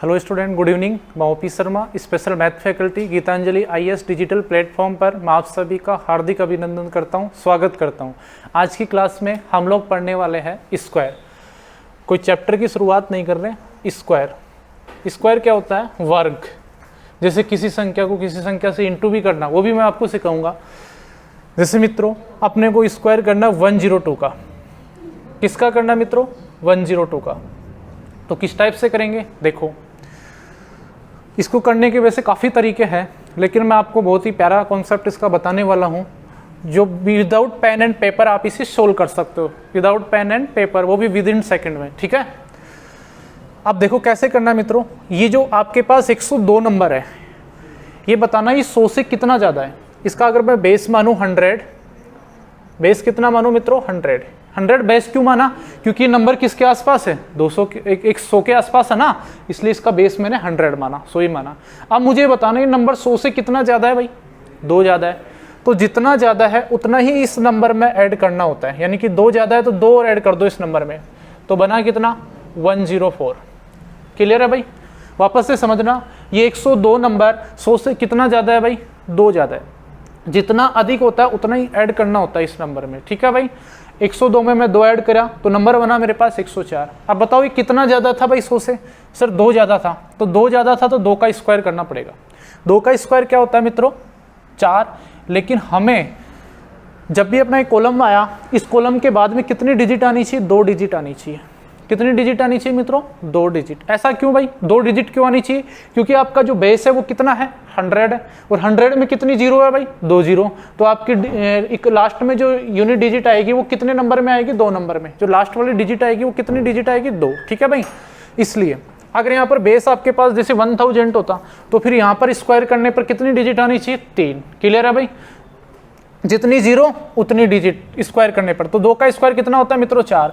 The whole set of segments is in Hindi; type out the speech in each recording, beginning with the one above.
Hello student, good evening. मैं OP Sharma, special math faculty Gitanjali IAS digital platform पर मैं आप सभी का हार्दिक अभिनंदन करता हूं, स्वागत करता हूं। आज की क्लास में हम लोग पढ़ने वाले हैं स्क्वायर। कोई चैप्टर की शुरुआत नहीं कर रहे। स्क्वायर क्या होता है? वर्ग। जैसे किसी संख्या को किसी संख्या से इंटू भी करना, वो भी मैं आपको सिखाऊंगा। जैसे मित्रों, अपने को स्क्वायर करना 102 का। किसका करना मित्रों? 102 का। तो किस टाइप से करेंगे? देखो, इसको करने के वैसे काफ़ी तरीके हैं, लेकिन मैं आपको बहुत ही प्यारा कॉन्सेप्ट इसका बताने वाला हूँ, जो विदाउट पेन एंड पेपर आप इसे सोल्व कर सकते हो। विदाउट पेन एंड पेपर, वो भी विद इन सेकेंड में। ठीक है, अब देखो कैसे करना है मित्रों। ये जो आपके पास 102 नंबर है, ये बताना ये 100 से कितना ज़्यादा है। इसका अगर मैं बेस मानूँ 100, बेस कितना मानूँ मित्रों? 100 बेस क्यों माना? क्योंकि नंबर किसके आसपास है? 200 के 100 के आसपास है ना, इसलिए इसका बेस मैंने 100 माना, 100 ही माना। अब मुझे बताना ये नंबर 100 से कितना ज़्यादा है भाई? 2 ज़्यादा है। तो जितना ज़्यादा है उतना ही इस नंबर में ऐड करना होता है, यानी कि 2 ज़्यादा है तो 2 और ऐड कर दो इस नंबर में, तो बना कितना? 104। क्लियर है भाई? वापस से समझना, ये 102 नंबर 100 से कितना ज़्यादा है भाई? 2 ज़्यादा है। जितना अधिक होता है उतना ही ऐड करना होता है इस नंबर में। ठीक है भाई, 102 में मैं 2 ऐड करा तो नंबर बना मेरे पास 104। अब बताओ ये कितना ज़्यादा था भाई 100 से? सर 2 ज़्यादा था। तो 2 ज़्यादा था तो 2 का स्क्वायर करना पड़ेगा। 2 का स्क्वायर क्या होता है मित्रों? 4। लेकिन हमें जब भी अपना एक कॉलम आया, इस कॉलम के बाद में कितनी डिजिट आनी चाहिए? 2 डिजिट आनी चाहिए। कितनी डिजिट आनी चाहिए मित्रों? 2 डिजिट। ऐसा क्यों भाई 2 डिजिट क्यों आनी चाहिए? क्योंकि आपका जो बेस है वो कितना है? 100 है, और 100 में कितनी जीरो है भाई? 2 जीरो। तो आपकी एक लास्ट में जो यूनिट डिजिट आएगी वो कितने नंबर में आएगी? 2 नंबर में। जो लास्ट वाली डिजिट आएगी वो कितनी डिजिट आएगी? 2। ठीक है भाई, इसलिए अगर यहाँ पर बेस आपके पास जैसे 1000 होता तो फिर यहाँ पर स्क्वायर करने पर कितनी डिजिट आनी चाहिए? 3। क्लियर है भाई? जितनी जीरो उतनी डिजिट स्क्वायर करने पर। तो 2 का स्क्वायर कितना होता है मित्रों? 4।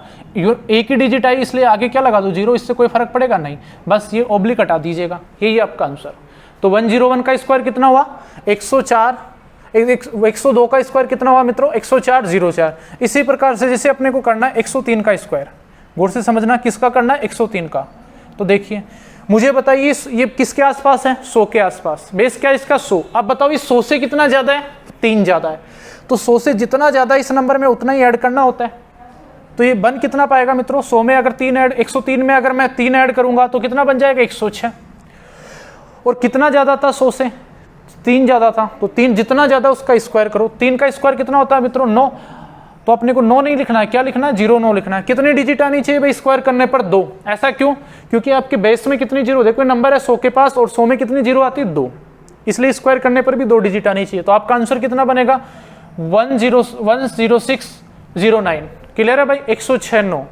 एक ही डिजिट आई इसलिए आगे क्या लगा दो? 0। इससे कोई फर्क पड़ेगा नहीं, बस ये ओब्लिक हटा दीजिएगा, यही आपका आंसर। तो 101 का स्क्वायर कितना हुआ? 104। 102 का स्क्वायर कितना हुआ मित्रों? 10404। इसी प्रकार से जैसे अपने को करना है 103 का स्क्वायर। गौर से समझना, किसका करना है? 103 का। तो देखिए, मुझे बताइए ये किसके आसपास है? 100 के आसपास। बेस क्या है इसका? 100। अब बताओ ये 100 से कितना ज्यादा है? 3 ज्यादा है। तो 100 से जितना ज्यादा इस नंबर में उतना ही ऐड करना होता है। तो ये बन कितना पाएगा मित्रों? 100 में अगर 3 ऐड, 103 में अगर मैं 3 ऐड करूंगा तो कितना बन जाएगा? 106। और कितना ज्यादा था 100 से? 3 ज्यादा था। तो 3 जितना ज्यादा उसका स्क्वायर करो। 3 का स्क्वायर कितना होता है मित्रों? 9। तो अपने को 9 नहीं लिखना है, क्या लिखना है? 09 लिखना है। कितनी डिजिट आनी चाहिए भाई स्क्वायर करने पर? 2। ऐसा क्यों? क्योंकि आपके बेस में कितनी जीरो? देखो नंबर है 100 के पास और 100 में कितनी जीरो आती है? 2। इसलिए स्क्वायर करने पर भी 2 डिजिट आनी चाहिए। तो आपका आंसर कितना बनेगा? 10609। क्लियर है भाई? 106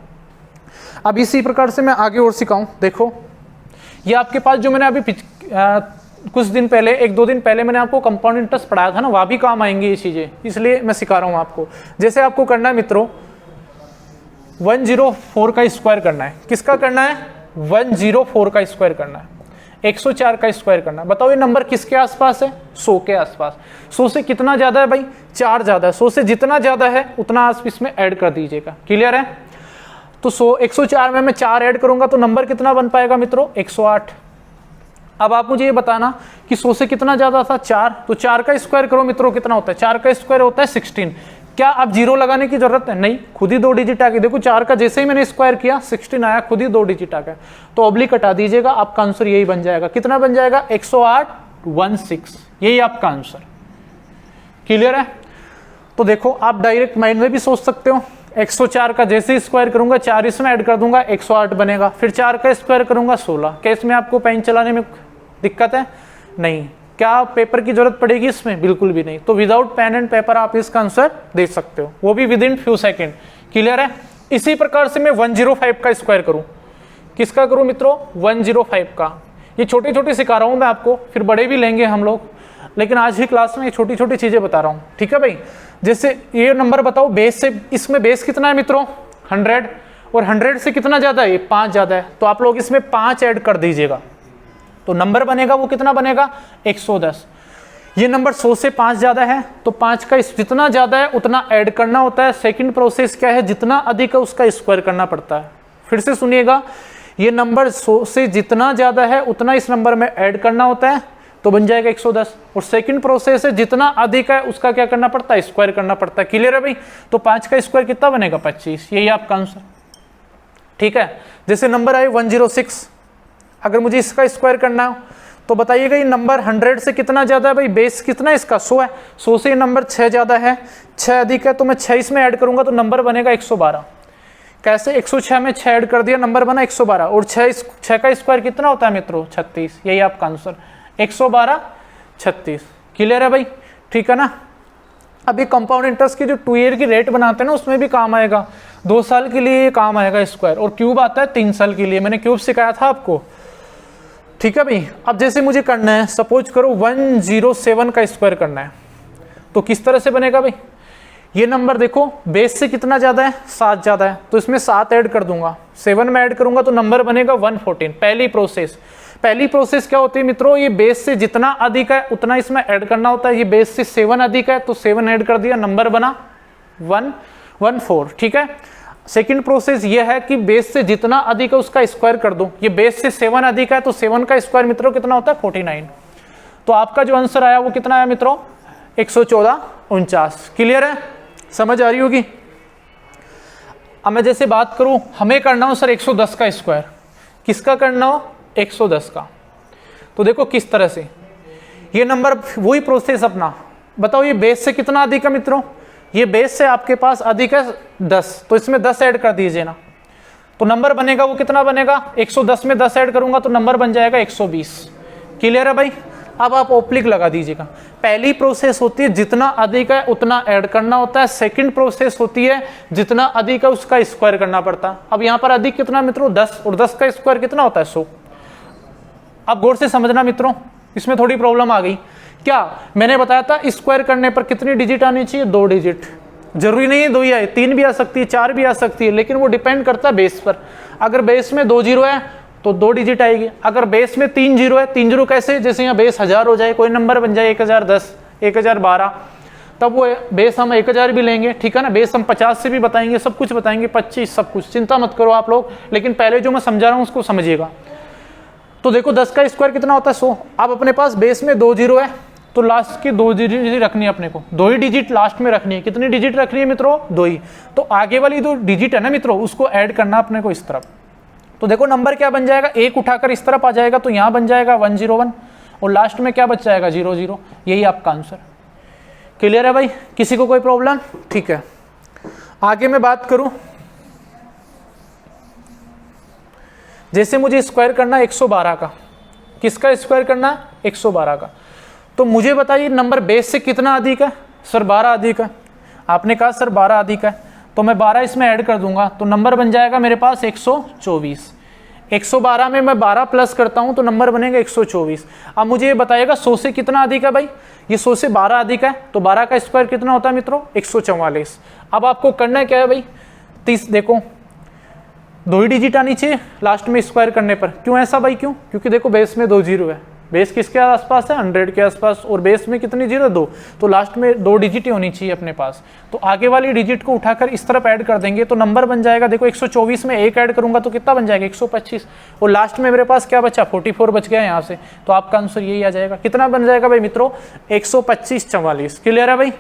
अब इसी प्रकार से मैं आगे और सिखाऊं। देखो, ये आपके पास जो मैंने अभी कुछ दिन पहले, 1-2 दिन पहले मैंने आपको कंपाउंड इंटरेस्ट पढ़ाया था ना, वहां भी काम आएंगी ये चीजें, इसलिए मैं सिखा रहा हूं आपको। जैसे आपको करना है मित्रों 104 का स्क्वायर करना है। किसका करना है? 104 का स्क्वायर करना है। 104 का स्क्वायर करना है। बताओ ये नंबर किसके आसपास है? 100 के आसपास। 100 से कितना ज्यादा है भाई? 4 ज्यादा है। 100 से जितना ज्यादा है उतना आप इसमें ऐड कर दीजिएगा। क्लियर है? तो 104 में मैं 4 ऐड करूंगा तो नंबर कितना बन पाएगा मित्रों? 108। अब आप मुझे ये बताना कि 100 से कितना ज्यादा था? 4। तो 4 का स्क्वायर करो मित्रों, कितना होता है? 4 का स्क्वायर होता है 16। क्या अब 0 लगाने की जरूरत है? नहीं, खुद ही 2 डिजिट आ गई। देखो 4 का जैसे ही मैंने स्क्वायर किया 16 आया, खुद ही 2 डिजिट आ गया। तो ऑब्लिक हटा दीजिएगा, आपका आंसर यही बन जाएगा। कितना बन जाएगा? 10816। यही आपका आंसर। क्लियर है? तो देखो, आप डायरेक्ट माइंड में भी सोच सकते हो। 104 का जैसे ही स्क्वायर करूंगा, 4 इसमें ऐड कर दूंगा, 108 बनेगा। फिर 4 का स्क्वायर करूंगा 16। क्या इसमें आपको पेन चलाने में दिक्कत है? नहीं। क्या पेपर की जरूरत पड़ेगी इसमें? बिल्कुल भी नहीं। तो विदाउट पेन एंड पेपर आप इसका आंसर दे सकते हो, वो भी within few second. Clear है? इसी प्रकार से मैं 105 का स्क्वायर करूं। किसका करूं मित्रों? 105 का। ये छोटी छोटी सिखा रहा हूं मैं आपको, फिर बड़े भी लेंगे हम लोग, लेकिन आज की क्लास में छोटी छोटी चीजें बता रहा हूं। ठीक है भाई? जैसे ये नंबर बताओ, बेस से, इसमें बेस कितना है मित्रों? 100। और 100 से कितना ज्यादा है? 5 ज्यादा है। तो आप लोग इसमें 5 ऐड कर दीजिएगा, तो नंबर बनेगा वो कितना बनेगा? 110। ये नंबर 100 से 5 ज्यादा है, तो 5 का जितना ज्यादा है उतना ऐड करना होता है। सेकंड प्रोसेस क्या है? जितना अधिक है उसका स्क्वायर करना पड़ता है। फिर से सुनिएगा, ये नंबर 100 से जितना ज़्यादा है उतना इस नंबर में ऐड करना होता है, तो बन जाएगा 110। और सेकंड प्रोसेस है जितना अधिक है उसका क्या करना पड़ता है, स्क्वायर करना पड़ता है। क्लियर है भाई? तो 5 का स्क्वायर कितना बनेगा, 25। यही आपका आंसर। ठीक है, जैसे नंबर आए 106, अगर मुझे इसका स्क्वायर करना हो तो बताइएगा ये नंबर 100 से कितना ज़्यादा है भाई, बेस कितना है इसका, 100 है। 100 से ये नंबर 6 ज़्यादा है, 6 अधिक है, तो मैं 6 इसमें ऐड करूंगा तो नंबर बनेगा 112। कैसे, 106 में 6 ऐड कर दिया, नंबर बना 112। और 6 का स्क्वायर कितना होता है मित्रों, 36। यही आपका आंसर, 112 36। क्लियर है भाई? ठीक है ना। अभी कंपाउंड इंटरेस्ट की जो 2 ईयर की रेट बनाते हैं ना उसमें भी काम आएगा, 2 साल के लिए काम आएगा स्क्वायर। और क्यूब आता है 3 साल के लिए, मैंने क्यूब सिखाया था आपको। ठीक है भाई। अब जैसे मुझे करना है, सपोज करो 107 का स्क्वायर करना है, तो किस तरह से बनेगा भाई, ये नंबर देखो बेस से कितना ज़्यादा है, 7 ज़्यादा है, तो इसमें 7 ऐड कर दूंगा, 7 में ऐड करूंगा तो नंबर बनेगा 114। पहली प्रोसेस क्या होती है मित्रों, ये बेस से जितना अधिक है उतना इसमें ऐड करना होता है। ये बेस से 7 अधिक है तो 7 ऐड कर दिया, नंबर बना 114। ठीक है। सेकंड प्रोसेस ये है कि बेस से जितना अधिक है उसका स्क्वायर कर दो। ये बेस से 7 अधिक है तो 7 का स्क्वायर मित्रों कितना होता है, 49। तो आपका जो आंसर आया वो कितना आया मित्रों, 114 क्लियर है, समझ आ रही होगी। अब मैं जैसे बात करूं, हमें करना हो सर 110 का स्क्वायर, किसका करना हो, 110 का। तो देखो किस तरह से, ये नंबर वही प्रोसेस अपना, बताओ ये बेस से कितना अधिक है मित्रों, ये बेस से आपके पास अधिक है 10, तो इसमें 10 ऐड कर दीजिए ना, तो नंबर बनेगा वो कितना बनेगा, 110 में 10 ऐड करूंगा तो नंबर बन जाएगा 120। क्लियर है भाई? अब आप ओप्लिक लगा दीजिएगा। पहली प्रोसेस होती है जितना अधिक है उतना ऐड करना होता है, सेकंड प्रोसेस होती है जितना अधिक है उसका स्क्वायर करना पड़ता है। अब यहाँ पर अधिक कितना मित्रों, 10, और 10 का स्क्वायर कितना होता है, 100। अब गौर से समझना मित्रों, इसमें थोड़ी प्रॉब्लम आ गई। क्या मैंने बताया था स्क्वायर करने पर कितनी डिजिट आनी चाहिए, 2 डिजिट। जरूरी नहीं है 2 ही आए, 3 भी आ सकती है, 4 भी आ सकती है, लेकिन वो डिपेंड करता है बेस पर। अगर बेस में 2 जीरो है तो 2 डिजिट आएगी। अगर बेस में 3 जीरो है, 3 जीरो कैसे, जैसे यहाँ बेस 1000 हो जाए, कोई नंबर बन जाए 1010, 1012, तब वो बेस हम 1000 भी लेंगे। ठीक है ना, बेस हम 50 से भी बताएंगे, सब कुछ बताएंगे, 25 सब कुछ, चिंता मत करो आप लोग, लेकिन पहले जो मैं समझा रहा हूँ उसको समझिएगा। तो देखो 10 का स्क्वायर कितना होता है, 100। अब अपने पास बेस में 2 जीरो है तो लास्ट की 2 डिजिट रखनी है अपने को, 2 ही डिजिट लास्ट में रखनी है। कितनी डिजिट रखनी है मित्रों, 2 ही। तो आगे वाली 2 डिजिट है ना मित्रों, उसको ऐड करना अपने को इस तरफ। तो देखो नंबर क्या बन जाएगा, 1 उठाकर इस तरफ आ जाएगा तो यहाँ बन जाएगा 101, और लास्ट में क्या बच जाएगा, 00। यही आपका आंसर। क्लियर है भाई? किसी को कोई प्रॉब्लम? ठीक है, आगे मैं बात करूं, जैसे मुझे स्क्वायर करना 112 का, किसका स्क्वायर करना, 112 का। तो मुझे बताइए नंबर बेस से कितना अधिक है, सर 12 अधिक है। आपने कहा सर 12 अधिक है, तो मैं 12 इसमें ऐड कर दूंगा तो नंबर बन जाएगा मेरे पास 124। 112 में मैं 12 प्लस करता हूं तो नंबर बनेगा 124। अब मुझे ये बताइएगा 100 से कितना अधिक है भाई, ये 100 से 12 अधिक है, तो 12 का स्क्वायर कितना होता है मित्रों, 144। अब आपको करना क्या है भाई, 30, देखो 2 ही डिजिट आनी चाहिए लास्ट में स्क्वायर करने पर। क्यों ऐसा भाई, क्यों, क्योंकि देखो बेस में 2 जीरो है, बेस किसके आसपास है, 100 के आसपास, और बेस में कितनी जीरो, 2, तो लास्ट में 2 डिजिट ही होनी चाहिए अपने पास। तो आगे वाली डिजिट को उठाकर इस तरफ ऐड कर देंगे तो नंबर बन जाएगा, देखो 124 में 1 ऐड करूंगा तो कितना बन जाएगा, 125, और लास्ट में मेरे पास क्या बचा, 44 बच गया यहाँ से। तो आपका आंसर यही आ जाएगा। कितना बन जाएगा भाई मित्रों, 125 44। क्लियर है भाई?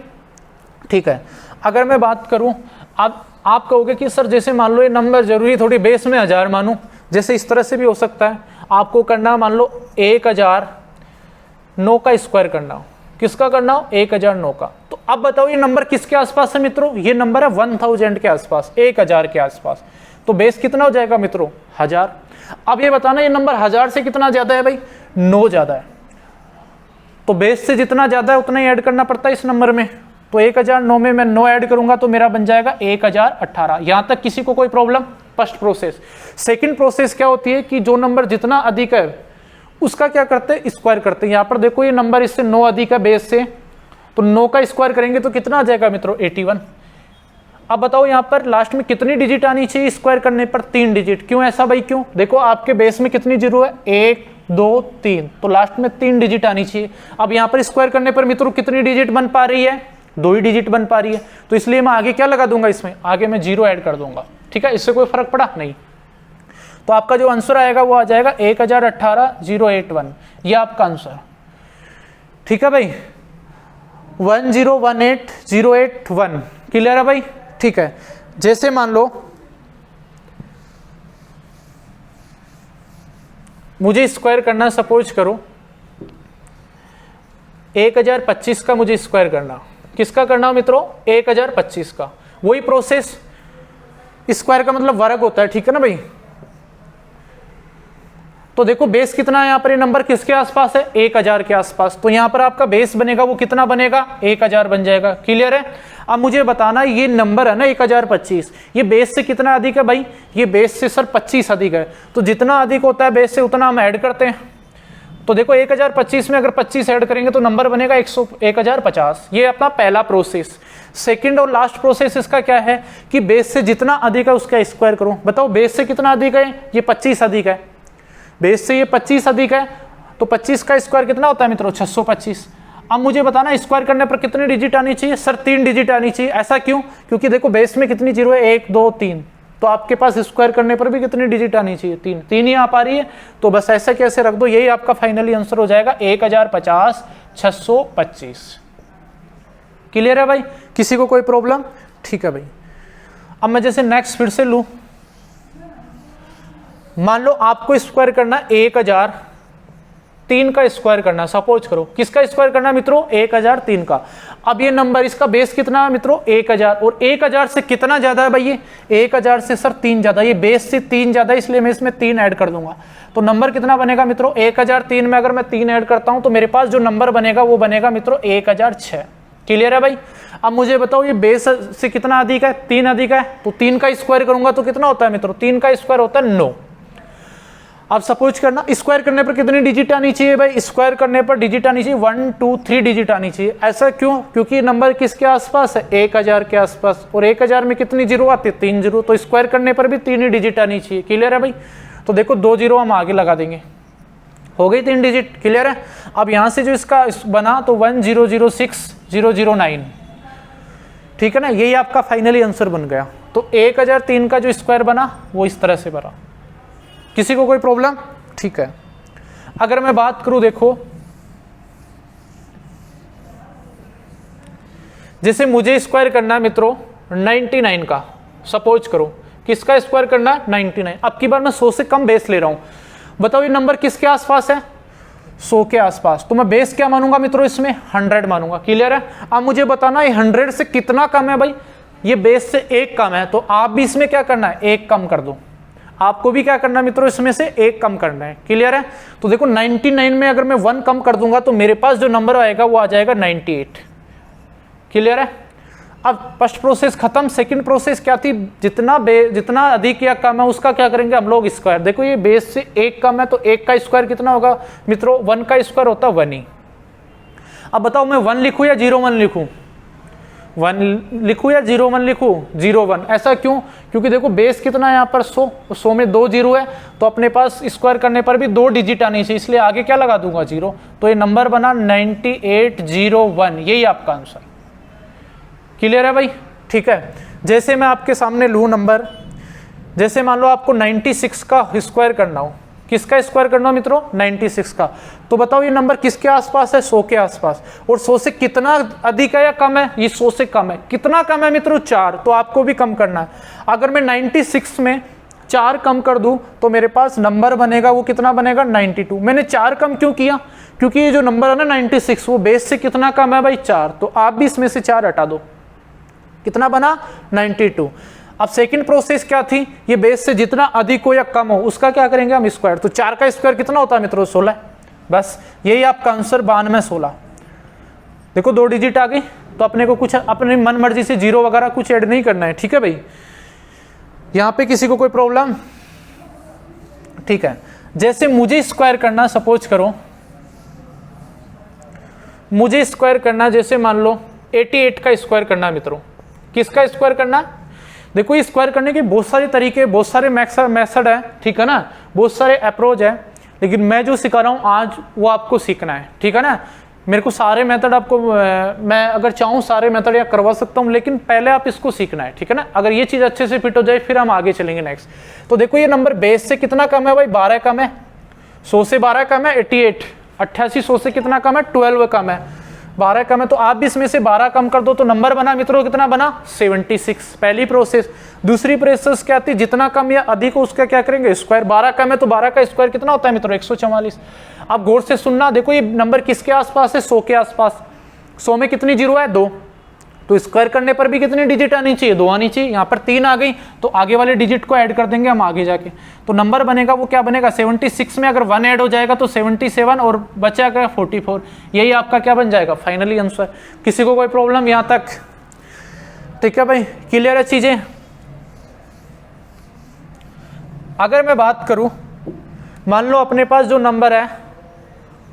ठीक है। अगर मैं बात करूँ, अब आप कहोगे कि सर जैसे मान लो ये नंबर जरूरी थोड़ी बेस में 1000 मानूं, जैसे इस तरह से भी हो सकता है। आपको करना मान लो 1009 का स्क्वायर करना हो, किसका करना हो, 1009 का। तो अब बताओ ये नंबर किसके आसपास है मित्रों, ये नंबर है 1000 के आसपास, 1000 के आसपास। तो बेस कितना हो जाएगा मित्रों, 1000। अब ये बताना ये नंबर 1000 से कितना ज्यादा है भाई, 9 ज्यादा है। तो बेस से जितना ज्यादा है उतना ही ऐड करना पड़ता है इस नंबर में। तो 1009 में मैं 9 ऐड करूंगा तो मेरा बन जाएगा 1018। यहां तक किसी को कोई problem? First process. Second process क्या होती है कि जो नंबर जितना अधिक है उसका क्या करते हैं, स्क्वायर करते हैं। यहां पर देखो ये नंबर इससे 9 अधिक है बेस से, तो 9 का स्क्वायर करेंगे तो कितना आ जाएगा मित्रों, 81। अब बताओ यहां पर लास्ट में कितनी डिजिट आनी चाहिए स्क्वायर करने पर, 3 डिजिट। क्यों ऐसा भाई, क्यों, देखो आपके बेस में कितनी जीरो है, 1 2 3, तो लास्ट में 3 डिजिट आनी चाहिए। अब यहां पर स्क्वायर करने पर मित्रों कितनी डिजिट बन पा रही है, 2 ही डिजिट बन पा रही है। तो इसलिए मैं आगे क्या लगा दूंगा, इसमें आगे मैं 0 ऐड कर दूंगा। ठीक है, इससे कोई फर्क पड़ा नहीं। तो आपका जो आंसर आएगा वो आ जाएगा 1018,081, ये आपका आंसर। ठीक है भाई, 1018081, क्लियर है भाई? ठीक है, जैसे मान लो मुझे स्क्वायर करना, सपोज करो 1025 का मुझे स्क्वायर करना, किसका करना मित्रों? 1025 का। वही प्रोसेस, स्क्वायर का मतलब वर्ग होता है, ठीक है ना भाई? तो देखो बेस कितना है यहाँ पर, ये नंबर किसके आसपास है? 1000 के आसपास। तो यहाँ पर आपका बेस बनेगा वो कितना बनेगा? 1000 बन जाएगा, क्लियर है? अब मुझे बताना ये नंबर है ना 1025, ये बेस से कितना अधिक है भाई? ये बेस से सर 25 अधिक है। तो जितना अधिक होता है बेस से उतना हम ऐड करते हैं। तो देखो 1025 में अगर 25 ऐड करेंगे तो नंबर बनेगा 1050। ये अपना पहला प्रोसेस। सेकंड और लास्ट प्रोसेस इसका क्या है कि बेस से जितना अधिक है उसका स्क्वायर करो। बताओ बेस से कितना अधिक है? ये 25 अधिक है। बेस से ये 25 अधिक है, तो 25 का स्क्वायर कितना होता है मित्रों? 625। अब मुझे बताना स्क्वायर करने पर कितनी डिजिट आनी चाहिए? सर 3 डिजिट आनी चाहिए। ऐसा क्यों? क्योंकि देखो बेस में कितनी जीरो है? 1 2 3, तो आपके पास स्क्वायर करने पर भी कितनी डिजिट आनी चाहिए? 3। 3 ही आ पा रही है, तो बस ऐसा कैसे रख दो, यही आपका फाइनली आंसर हो जाएगा 1050 625। क्लियर है भाई? किसी को कोई प्रॉब्लम? ठीक है भाई। अब मैं जैसे नेक्स्ट फिर से लूं, मान लो आपको स्क्वायर करना 1003 का स्क्वायर करना, सपोज करो। किसका स्क्वायर करना मित्रों? 1003 का। अब ये नंबर, इसका बेस कितना है मित्रों? 1000, और 1000 से कितना ज्यादा है भाई? ये 1000 से सर 3 ज्यादा, ये बेस से 3 ज्यादा, इसलिए मैं इसमें 3 ऐड कर दूंगा। तो नंबर कितना बनेगा मित्रों? 1003 में अगर मैं 3 ऐड करता हूं तो मेरे पास जो नंबर बनेगा वो बनेगा मित्रों 1006। क्लियर है भाई? अब मुझे बताओ ये बेस से कितना अधिक है? 3 अधिक है, तो 3 का स्क्वायर करूंगा तो कितना होता है मित्रों? 3 का स्क्वायर होता है 9। अब सपोज करना स्क्वायर करने पर कितनी डिजिट आनी चाहिए भाई? स्क्वायर करने पर डिजिट आनी चाहिए 1 2 3 डिजिट आनी चाहिए। ऐसा क्यों? क्योंकि नंबर किसके आसपास है? 1000 के आसपास, और 1000 में कितनी जीरो आती है? 3 जीरो, तो स्क्वायर करने पर भी 3 ही डिजिट आनी चाहिए। क्लियर है भाई? तो देखो 2 जीरो हम आगे लगा देंगे, हो गई 3 डिजिट। क्लियर है? अब यहां से जो इसका बना तो 1006009, ठीक है ना? यही आपका फाइनली आंसर बन गया। तो 1003 का जो स्क्वायर बना वो इस तरह से बना। किसी को कोई प्रॉब्लम? ठीक है। अगर मैं बात करूं, देखो जैसे मुझे स्क्वायर करना है मित्रों 99 का, सपोज करो। किसका स्क्वायर करना है? 99। अब की बार मैं 100 से कम बेस ले रहा हूं। बताओ ये नंबर किसके आसपास है? 100 के आसपास। तो मैं बेस क्या मानूंगा मित्रों? इसमें 100 मानूंगा। क्लियर है? अब मुझे बताना ये 100 से कितना कम है भाई? ये बेस से 1 कम है, तो आप भी इसमें क्या करना है? 1 कम कर दो। आपको भी क्या करना है मित्रों? इसमें से 1 कम करना है। क्लियर है? तो देखो 99 में अगर मैं 1 कम कर दूंगा तो मेरे पास जो नंबर आएगा वो आ जाएगा 98। क्लियर है? अब फर्स्ट प्रोसेस खत्म। सेकंड प्रोसेस क्या थी? जितना अधिक या कम है उसका क्या करेंगे हम लोग? स्क्वायर। देखो ये बेस से 1 कम है, तो 1 का स्क्वायर कितना होगा मित्रों? 1 का स्क्वायर होता है 1 ही। अब बताओ मैं 1 लिखूं या 01 लिखूं? 1 लिखूं या 01 लिखूं? 01। ऐसा क्यों? क्योंकि देखो बेस कितना है यहाँ पर? 100 में 2 जीरो है, तो अपने पास स्क्वायर करने पर भी 2 डिजिट आनी चाहिए, इसलिए आगे क्या लगा दूंगा? 0। तो ये नंबर बना 9801। यही आपका आंसर। क्लियर है भाई? ठीक है। जैसे मैं आपके सामने लूँ नंबर, जैसे मान लो आपको 96 का स्क्वायर करना हो। किसका स्क्वायर करना हो मित्रों? 96 का। तो बताओ ये नंबर किसके आसपास है? 100 के आसपास। और 100 से कितना अधिक है या कम है? ये 100 से कम है। कितना कम है मित्रों? 4। तो आपको भी कम करना है। अगर मैं 96 में 4 कम कर दूं तो मेरे पास नंबर बनेगा, वो कितना बनेगा? 92। मैंने 4 कम क्यों किया? क्योंकि ये जो नंबर है ना 96, वो बेस से कितना कम है भाई? 4। तो आप भी इसमें से 4 हटा दो। कितना बना? 92। अब सेकंड प्रोसेस क्या थी? ये बेस से जितना अधिक हो या कम हो उसका क्या करेंगे हम? स्क्वायर। तो 4 का स्क्वायर कितना होता है मित्रों? 16। बस यही आपका आंसर 92 16। देखो 2 डिजिट आ गई, तो अपने को कुछ अपनी मन मर्जी से जीरो वगैरह कुछ ऐड नहीं करना है। ठीक है भाई? यहां पे किसी को कोई प्रॉब्लम? ठीक है। जैसे मुझे स्क्वायर करना, सपोज करो मुझे स्क्वायर करना, जैसे मान लो 88 का स्क्वायर करना मित्रों। किसका स्क्वायर करना? देखो ये स्क्वायर करने के बहुत सारे तरीके, बहुत सारे मेथड है, ठीक है ना? बहुत सारे अप्रोच है, लेकिन मैं जो सिखा रहा हूं आज वो आपको सीखना है। ठीक है ना? मेरे को सारे मेथड आपको मैं अगर चाहूँ सारे मेथड या करवा सकता हूँ, लेकिन पहले आप इसको सीखना है, ठीक है ना। अगर ये चीज़ अच्छे से फिट हो जाए फिर हम आगे चलेंगे नेक्स्ट। तो देखो ये नंबर बेस से कितना कम है भाई, 12 कम है, 100 से 12 कम है 88, 88 100 से कितना कम है 12 कम है, 12 कम है। तो आप भी इसमें से 12 कम कर दो तो नंबर बना मित्रों कितना बना 76, पहली प्रोसेस। दूसरी प्रोसेस क्या आती है, जितना कम या अधिक हो उसका क्या करेंगे स्क्वायर, 12 कम है तो 12 का स्क्वायर कितना होता है मित्रों 144। अब गौर से सुनना, देखो ये नंबर किसके आसपास है 100 के आसपास, 100 में कितनी जीरो है 2, तो स्क्वायर करने पर भी कितनी डिजिट आनी चाहिए 2 आनी चाहिए, यहाँ पर 3 आ गई तो आगे वाले डिजिट को ऐड कर देंगे हम आगे जाके, तो नंबर बनेगा वो क्या बनेगा 76 में अगर 1 ऐड हो जाएगा तो 77 और बचेगा 44, यही आपका क्या बन जाएगा फाइनली आंसर। किसी को कोई प्रॉब्लम यहाँ तक, ठीक है भाई, क्लियर है चीजें। अगर मैं बात करूं, मान लो अपने पास जो नंबर है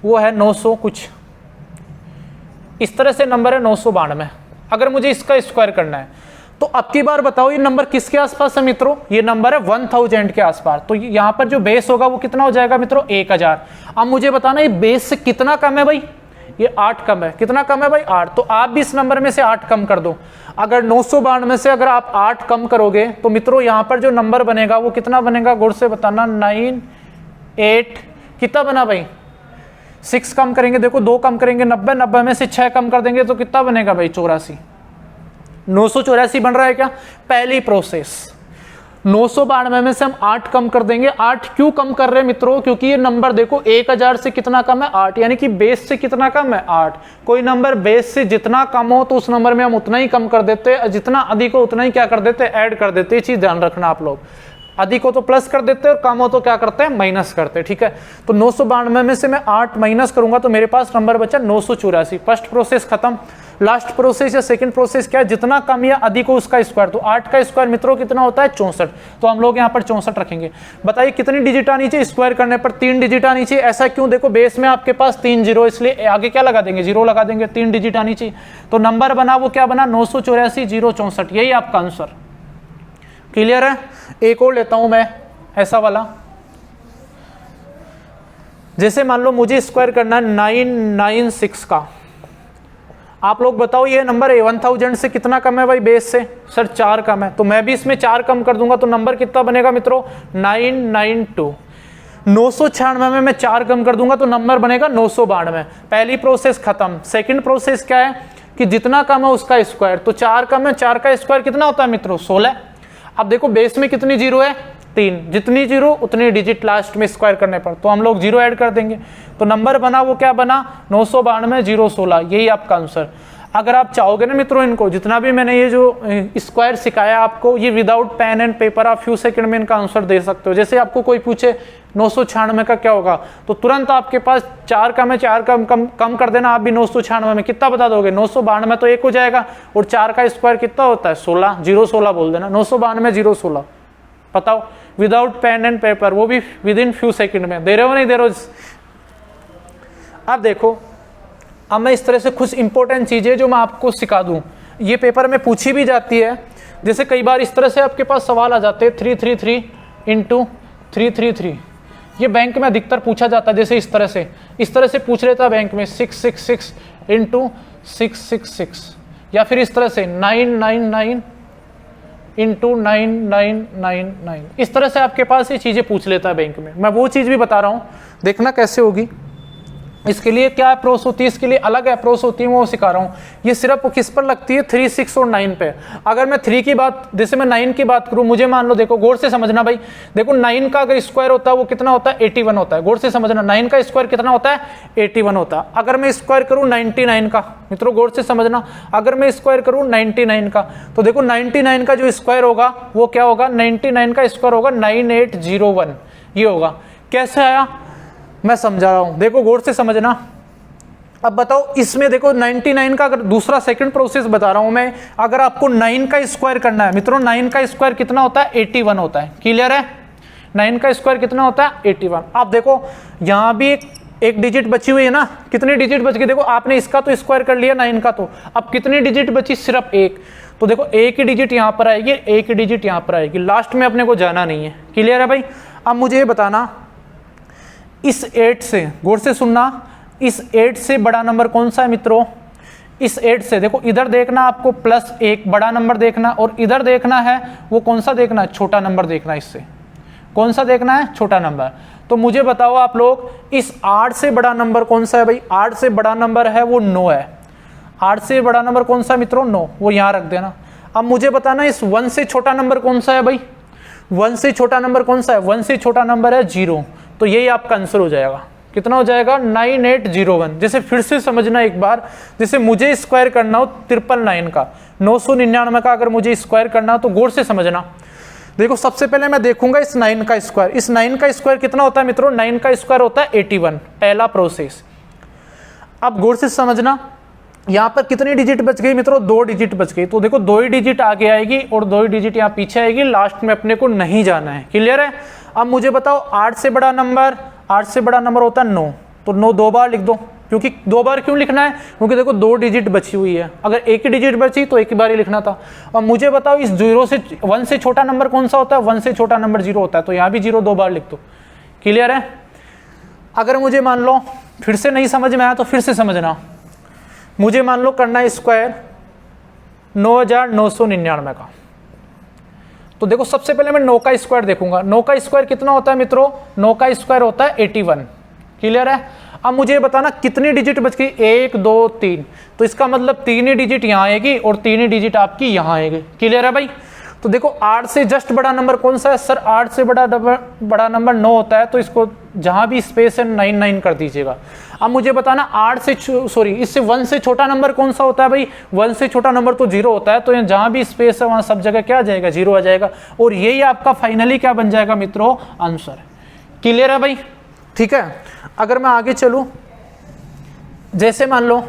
वो है 900 कुछ, इस तरह से नंबर है 992, अगर मुझे इसका स्क्वायर करना है तो अब की बार बताओ ये नंबर किसके आसपास है मित्रों, ये नंबर है 1000 के आसपास, तो यहाँ पर जो बेस होगा वो कितना हो जाएगा मित्रों 1000। अब मुझे बताना ये बेस से कितना कम है भाई, ये 8 कम है, कितना कम है भाई 8, तो आप भी इस नंबर में से 8 कम कर दो। अगर 992 से अगर आप 8 कम करोगे तो मित्रों यहाँ पर जो नंबर बनेगा वो कितना बनेगा, गौर से बताना 9 8 कितना बना भाई 6 कम करेंगे, देखो 2 कम करेंगे 90, 90 में से 6 कम कर देंगे तो कितना बनेगा भाई 84, 984 बन रहा है क्या, पहली प्रोसेस। 992 में से हम 8 कम कर देंगे, 8 क्यों कम कर रहे हैं मित्रों, क्योंकि ये नंबर देखो 1000 से कितना कम है 8, यानी कि बेस से कितना कम है 8। कोई नंबर बेस से जितना कम हो तो उस नंबर में हम उतना ही कम कर देते हैं, जितना अधिक हो उतना ही क्या कर देते हैं ऐड कर देते हैं, ये चीज ध्यान रखना आप लोग, अधिक हो तो प्लस कर देते हैं और कम हो तो क्या करते हैं माइनस करते हैं, ठीक है। तो 992 में से मैं 8 माइनस करूंगा तो मेरे पास नंबर बचा 984, फर्स्ट प्रोसेस खत्म। लास्ट प्रोसेस या सेकंड प्रोसेस क्या है, जितना कम या अधिक हो उसका स्क्वायर, तो 8 का स्क्वायर मित्रों कितना होता है 64, तो हम लोग यहाँ पर 64 रखेंगे। बताइए कितनी डिजिट आनी चाहिए, स्क्वायर करने पर 3 डिजिट आनी चाहिए, ऐसा क्यों, देखो बेस में आपके पास 3 जीरो, इसलिए आगे क्या लगा देंगे 0 लगा देंगे, 3 डिजिट आनी चाहिए, तो नंबर बना वो क्या बना 984 064, यही आपका आंसर। क्लियर है। एक और लेता हूं मैं ऐसा वाला, जैसे मान लो मुझे स्क्वायर करना है 996 का, आप लोग बताओ ये नंबर 1000 से कितना कम है भाई बेस से, सर 4 कम है, तो मैं भी इसमें 4 कम कर दूंगा तो नंबर कितना बनेगा मित्रों 992। 996 में मैं 4 कम कर दूंगा तो नंबर बनेगा 992। पहली प्रोसेस खत्म। सेकंड प्रोसेस क्या है कि जितना कम है उसका स्क्वायर, तो 4 कम है, 4 का स्क्वायर कितना होता है मित्रों 16। अब देखो बेस में कितनी जीरो है 3, जितनी जीरो उतनी डिजिट लास्ट में स्क्वायर करने पर, तो हम लोग 0 ऐड कर देंगे, तो नंबर बना वो क्या बना 992 016, यही आपका आंसर। अगर आप चाहोगे ना मित्रों इनको जितना भी मैंने ये जो स्क्वायर सिखाया आपको, ये विदाउट पेन एंड पेपर आप फ्यू सेकंड में इनका आंसर दे सकते हो। जैसे आपको कोई पूछे 996 का क्या होगा, तो तुरंत आपके पास 4 कम है, 4 कम कर देना, आप भी 996 में कितना बता दोगे 992 तो 1 हो जाएगा, और 4 का स्क्वायर कितना होता है 16, 016 बोल देना, 992 016। बताओ विदाउट पेन एंड पेपर, वो भी विद इन फ्यू सेकंड में। दे रहे हो नहीं दे रहे हो। अब देखो, अब मैं इस तरह से कुछ इंपॉर्टेंट चीजें जो मैं आपको सिखा दूं, ये पेपर में पूछी भी जाती है। जैसे कई बार इस तरह से आपके पास सवाल आ जाते हैं 333 इंटू 333, ये बैंक में अधिकतर पूछा जाता है। जैसे इस तरह से पूछ लेता बैंक में 666 इंटू 666, या फिर इस तरह से 999 इंटू 9999, इस तरह से आपके पास ये चीजें पूछ लेता है बैंक में। मैं वो चीज भी बता रहा हूं, देखना कैसे होगी। इसके लिए क्या अप्रोच होती है, इसके लिए अलग अप्रोच होती है, वो सिखा रहा हूँ। ये सिर्फ किस पर लगती है 3, 6 और 9 पे। अगर मैं 3 की बात, जैसे मैं 9 की बात करूँ, मुझे मान लो, देखो गौर से समझना भाई, देखो 9 का अगर स्क्वायर होता है वो कितना होता है 81 होता है। गौर से समझना, 9 का स्क्वायर कितना होता है 81 होता है। अगर मैं स्क्वायर करूँ 99 का, मित्रों गौर से समझना, अगर मैं स्क्वायर करूँ 99 का, तो देखो 99 का जो स्क्वायर होगा वो क्या होगा, 99 का स्क्वायर होगा 9801, ये होगा। कैसे आया मैं समझा रहा हूं, देखो गौर से समझना। अब बताओ इसमें देखो 99 का अगर दूसरा सेकंड प्रोसेस बता रहा हूं मैं, अगर आपको 9 का स्क्वायर करना है मित्रों, 9 का स्क्वायर कितना होता है 81 होता है। क्लियर है, 9 का स्क्वायर कितना होता है 81। अब देखो यहां भी एक डिजिट बची हुई है ना, कितनी डिजिट बच गई, देखो आपने इसका तो स्क्वायर कर लिया 9 का, तो अब कितनी डिजिट बची, सिर्फ 1। तो देखो एक ही डिजिट यहां पर आएगी, एक ही डिजिट यहां पर आएगी, लास्ट में अपने को जाना नहीं है। क्लियर है भाई। अब मुझे ये बताना, इस 8 से, गौर से सुनना, इस 8 से बड़ा नंबर कौन सा है मित्रों? इस 8 से देखो, इधर देखना आपको +1 बड़ा नंबर देखना, और इधर देखना है वो कौन सा देखना है? छोटा नंबर देखना है। इससे कौन सा देखना है? छोटा नंबर। तो मुझे बताओ आप लोग, इस 8 से बड़ा नंबर कौन सा है भाई? 8 से बड़ा नंबर है वो 9 है। 8 से बड़ा नंबर कौन सा मित्रों? 9, वो यहाँ रख देना। अब मुझे बताना इस 1 से छोटा नंबर कौन सा है भाई? 1 से छोटा नंबर कौन सा है? 1 से छोटा नंबर है 0। तो यही आपका आंसर हो जाएगा। कितना हो जाएगा? 9801। जैसे फिर से समझना एक बार, जैसे मुझे स्क्वायर करना हो 999 का, 999 का अगर मुझे स्क्वायर करना हो तो गौर से समझना। देखो सबसे पहले मैं देखूंगा इस 9 का स्क्वायर। इस 9 का स्क्वायर कितना होता है मित्रों? 9 का स्क्वायर होता है 81, पहला प्रोसेस। अब गौर से समझना, यहाँ पर कितनी डिजिट बच गई मित्रों? 2 डिजिट बच गई। तो देखो 2 ही डिजिट आगे आएगी और 2 ही डिजिट यहाँ पीछे आएगी, लास्ट में अपने को नहीं जाना है। क्लियर है? अब मुझे बताओ 8 से बड़ा नंबर, 8 से बड़ा नंबर होता है 9, तो 9 2 बार लिख दो। क्योंकि 2 बार क्यों लिखना है? क्योंकि देखो 2 डिजिट बची हुई है, अगर एक ही डिजिट बची तो एक ही बार ही लिखना था। और मुझे बताओ इस 0 से 1 से छोटा नंबर कौन सा होता है? 1 से छोटा नंबर 0 होता है, तो यहाँ भी 0 2 बार लिख दो। क्लियर है? अगर मुझे मान लो फिर से नहीं समझ में आया तो फिर से समझना। मुझे मान लो करना है स्क्वायर 9999 का, तो देखो सबसे पहले मैं 9 का स्क्वायर देखूंगा। 9 का स्क्वायर कितना होता है मित्रों? 9 का स्क्वायर होता है 81। क्लियर है? अब मुझे बताना कितनी डिजिट बच गई? 1 2 3, तो इसका मतलब 3 ही डिजिट यहाँ आएगी और 3 ही डिजिट आपकी यहाँ आएगी। क्लियर है भाई? तो देखो 8 से जस्ट बड़ा नंबर कौन सा है? सर 8 से बड़ा नंबर 9 होता है, तो इसको जहाँ भी स्पेस है 99 कर दीजिएगा। अब मुझे बताना 8 से इससे 1 से छोटा नंबर कौन सा होता है भाई? 1 से छोटा नंबर तो 0 होता है, तो यहाँ जहाँ भी स्पेस है वहाँ सब जगह क्या आ जाएगा? 0 आ जाएगा। और यही आपका फाइनली क्या बन जाएगा मित्रों? आंसर। क्लियर है भाई? ठीक है, अगर मैं आगे चलूँ, जैसे मान लो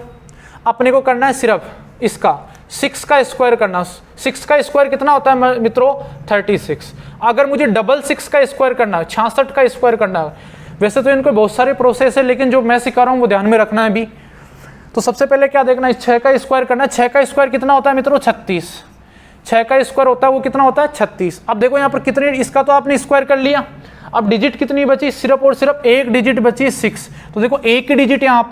अपने को करना है सिर्फ इसका 6 का स्क्वायर करना। 6 का स्क्वायर कितना होता है मित्रों? 36। अगर मुझे 66 का स्क्वायर करना है, 66 का स्क्वायर करना है, वैसे तो इनको बहुत सारे प्रोसेस है, लेकिन जो मैं सिखा रहा हूँ वो ध्यान में रखना है अभी। तो सबसे पहले क्या देखना है? 6 का स्क्वायर करना है। 6 का स्क्वायर कितना होता है मित्रों? 36। 6 का स्क्वायर होता है वो कितना होता है? 36। अब देखो यहाँ पर कितनी, इसका तो आपने स्क्वायर कर लिया, अब डिजिट कितनी बची? सिर्फ और सिर्फ एक डिजिट बची, 6। तो देखो एक ही डिजिट यहाँ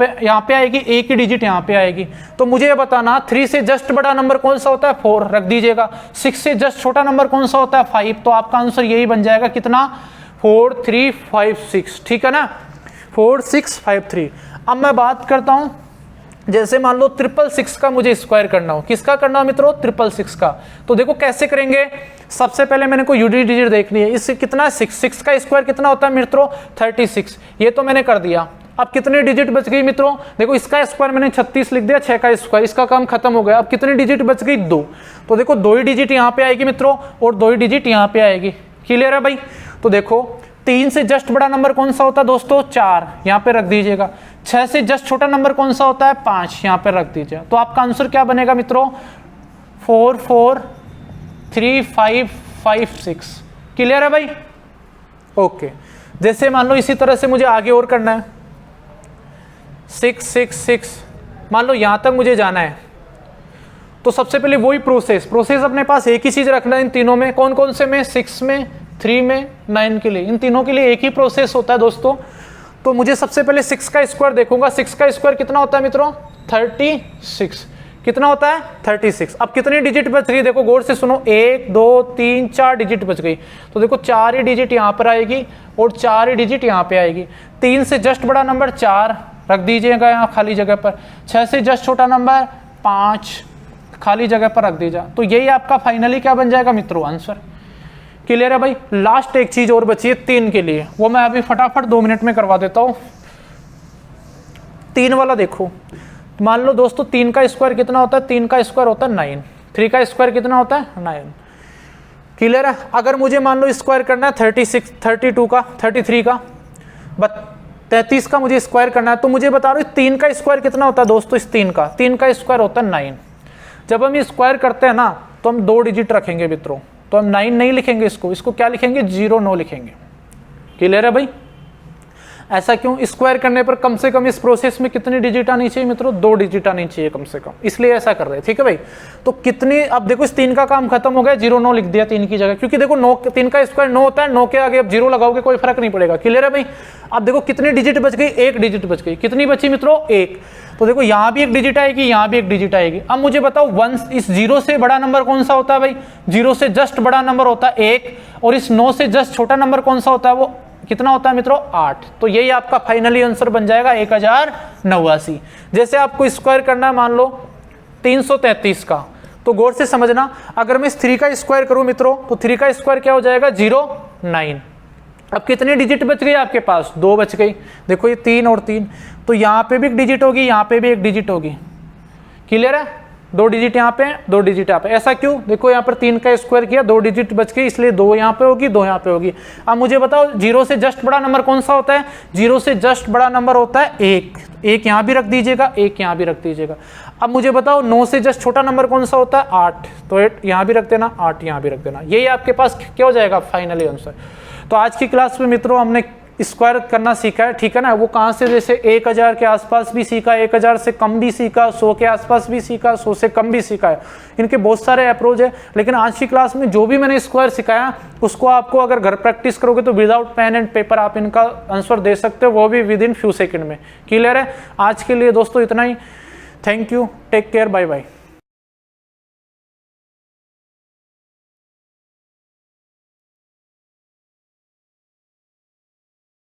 पे आएगी, एक ही डिजिट यहाँ पे आएगी। तो मुझे ये बताना 3 से जस्ट बड़ा नंबर कौन सा होता है? 4 रख दीजिएगा। 6 से जस्ट छोटा नंबर कौन सा होता है? 5। तो आपका आंसर यही बन जाएगा, कितना? 4356। ठीक है ना? 4653। अब मैं बात करता हूं, जैसे मान लो 666 का मुझे स्क्वायर करना हो। किसका करना हो मित्रों? 666 का। तो देखो कैसे करेंगे। सबसे पहले मैंने को यूनिट डिजिट देखनी है। इससे कितना? 6 का स्क्वायर कितना होता है मित्रों? 36। ये तो मैंने कर दिया। अब कितनी डिजिट बच गई मित्रों? देखो इसका स्क्वायर मैंने 36 लिख दिया, 6 का स्क्वायर, इसका काम खत्म हो गया। अब कितनी डिजिट बच गई? 2। तो देखो 2 ही डिजिट यहाँ पे आएगी मित्रों और 2 ही डिजिट यहाँ पे आएगी। क्लियर है भाई? तो देखो 3 से जस्ट बड़ा नंबर कौन सा होता है दोस्तों? 4, यहाँ पे रख दीजिएगा। 6 से जस्ट छोटा नंबर कौन सा होता है? 5, यहाँ पे रख दीजिए। तो आपका आंसर क्या बनेगा मित्रों? 443556। क्लियर है भाई? ओके। जैसे मान लो इसी तरह से मुझे आगे और करना है, 666, मान लो यहाँ तक मुझे जाना है। तो सबसे पहले वही प्रोसेस अपने पास एक ही चीज रखना है इन तीनों में। कौन कौन से में? 6 में, 3 में, 9 के लिए। इन तीनों के लिए एक ही प्रोसेस होता है दोस्तों। तो मुझे सबसे पहले 6 का स्क्वायर देखूंगा। 6 का स्क्वायर कितना होता है मित्रों? 36। कितना होता है? 36। अब कितनी डिजिट बच रही है? देखो गौर से सुनो, 1 2 3 4 डिजिट बच गई। तो देखो 4 ही डिजिट यहाँ पर आएगी और 4 ही डिजिट यहाँ पे आएगी। 3 से जस्ट बड़ा नंबर 4 रख दीजिएगा यहाँ खाली जगह पर। 6 से जस्ट छोटा नंबर 5 खाली जगह पर रख दीजिए। तो यही आपका फाइनली क्या बन जाएगा मित्रों? आंसर। क्लियर है भाई? लास्ट एक चीज और बची है 3 के लिए, वो मैं अभी फटाफट 2 मिनट में करवा देता हूं। 3 वाला देखो, मान लो दोस्तों 3 का स्क्वायर कितना होता है? 3 का स्क्वायर होता है 9। 3 का स्क्वायर कितना होता है? 9। क्लियर है? अगर मुझे मान लो स्क्वायर करना है 36, 32 का, 33 का, 33 का मुझे स्क्वायर करना है, तो मुझे बता रहा हूँ 3 का स्क्वायर कितना होता है दोस्तों? इस 3 का स्क्वायर होता है 9। जब हम ये स्क्वायर करते हैं ना तो हम 2 डिजिट रखेंगे मित्रों। तो हम 9 नहीं लिखेंगे, इसको क्या लिखेंगे? 0 9 लिखेंगे। क्लियर है भाई? ऐसा क्यों? स्क्वायर करने पर कम से कम इस प्रोसेस में कितनी डिजिट आनी चाहिए मित्रों? 2 डिजिट आनी चाहिए कम से कम, इसलिए ऐसा कर रहे हैं। ठीक है भाई, तो कितनी, अब देखो इस 3 का काम खत्म हो गया, 0 9 लिख दिया 3 की जगह, क्योंकि देखो 9 3 का स्क्वायर 9 होता है, 9 के आगे अब 0 लगाओगे कोई फर्क नहीं पड़ेगा। क्लियर है भाई? अब देखो कितनी डिजिट बच गई? 1 डिजिट बच गई। कितनी बची मित्रों? 1। तो देखो यहाँ भी 1 डिजिट आएगी, यहाँ भी 1 डिजिट आएगी। अब मुझे बताओ 1 इस 0 से बड़ा नंबर कौन सा होता है भाई? 0 से जस्ट बड़ा नंबर होता है 1, और इस 9 से जस्ट छोटा नंबर कौन सा होता है? वो कितना होता है मित्रों? 8। तो यही आपका फाइनली आंसर बन जाएगा 1089। जैसे आपको स्क्वायर करना है मान लो 333 का, तो गौर से समझना, अगर मैं इस 3 का स्क्वायर करूं मित्रों, तो 3 का स्क्वायर क्या हो जाएगा? 09। अब कितनी डिजिट बच गई आपके पास? 2 बच गई। देखो ये 3 और 3, तो यहाँ पे भी 1 डिजिट होगी, यहाँ पे भी 1 डिजिट होगी। क्लियर है? 2 डिजिट यहाँ पे, 2 डिजिट यहाँ पे। ऐसा क्यों? देखो यहाँ पर 3 का स्क्वायर किया, 2 डिजिट बच गई, इसलिए 2 यहाँ पे होगी, 2 यहाँ पे होगी। अब मुझे बताओ 0 से जस्ट बड़ा नंबर कौन सा होता है? 0 से जस्ट बड़ा नंबर होता है 1। 1 यहाँ भी रख दीजिएगा, 1 यहाँ भी रख दीजिएगा। अब मुझे बताओ 9 से जस्ट छोटा नंबर कौन सा होता है? 8। तो 8 यहाँ भी रख देना, 8 यहाँ भी रख देना। यही आपके पास क्या हो जाएगा? Finally answer. तो आज की क्लास में मित्रों हमने स्क्वायर करना सीखा है, ठीक है ना? वो कहाँ से? जैसे 1000 के आसपास भी सीखा, 1000 से कम भी सीखा, 100 के आसपास भी सीखा, 100 से कम भी सीखा है। इनके बहुत सारे अप्रोच है, लेकिन आज की क्लास में जो भी मैंने स्क्वायर सिखाया उसको आपको अगर घर प्रैक्टिस करोगे तो विदाउट पेन एंड पेपर आप इनका आंसर दे सकते हो, वो भी विद इन फ्यू सेकेंड में। क्लियर है? आज के लिए दोस्तों इतना ही। Thank you, take care, bye bye.